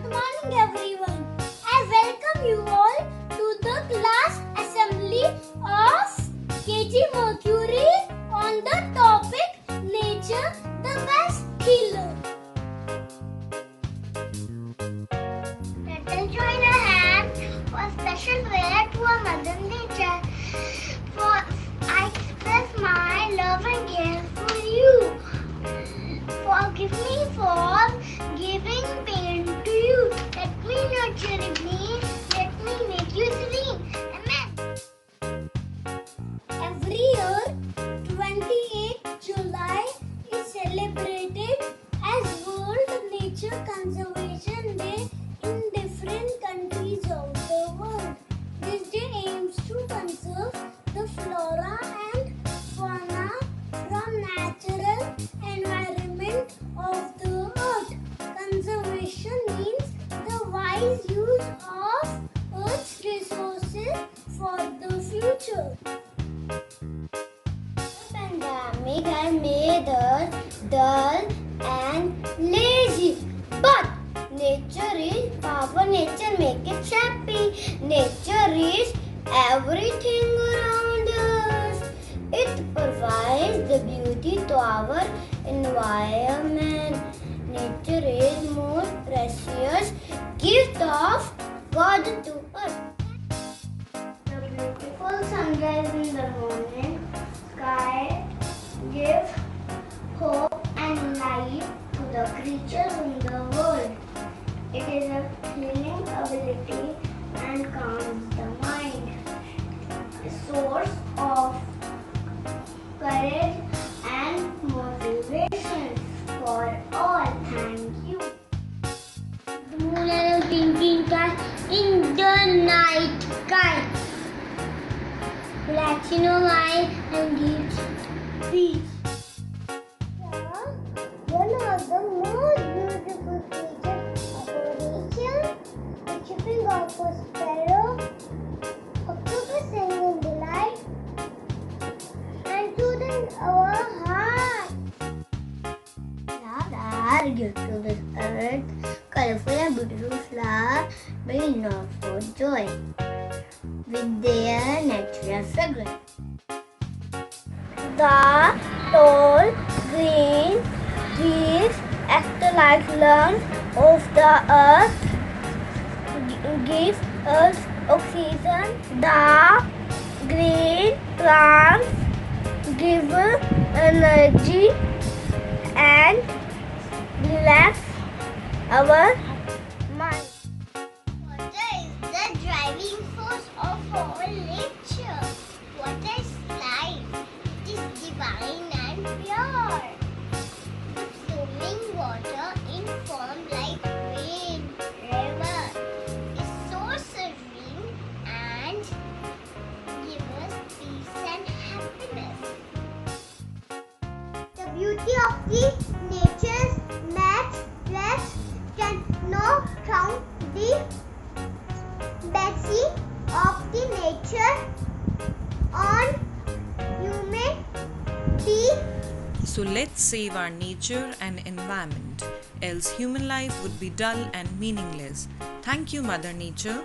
Good morning everyone. I welcome you all to the class assembly of KG Mercury on the topic Nature the Best Healer. Let us join our hands for a special prayer to our Mother Nature. For I express my love and care for you. Forgive me for giving pain to you. Let me nurture me. Let me make you serene. Amen. Every year, 28th July is celebrated as World Nature Conservation Day in different countries of the world. This day aims to conserve the flora and fauna from natural environment of the earth. Conservation means the wise use of earth's resources for the future. The pandemic has made us dull and lazy, but nature is power. Nature makes it happy. Nature is everything around us. It provides the beauty to our environment. Nature is most precious gift of God to us. The beautiful sunrise in the morning sky gives hope and life to the creatures in the world. It is a healing ability and calms the mind. A source of courage and motivation for all. Thank you. The moon and a twinkling star in the night sky. Platinum eye and gives peace. One of the most beautiful creatures of our nature, the chirping of a sparrow, octopus singing delight, and soothing our heart. Flowers are gift to this earth, colorful and beautiful flowers bring love for joy with their natural fragrance. The tall green trees act like lungs of the earth, give us oxygen. The green plants give energy and relax our mind. Water is the driving force of all nature. Water is life. It is divine and pure. The flowing water in form like rain, river, is so serene and gives us peace and happiness. The beauty of the nature's matchless cannot count the blessing of the nature on humanity. So let's save our nature and environment, else human life would be dull and meaningless. Thank you, Mother Nature.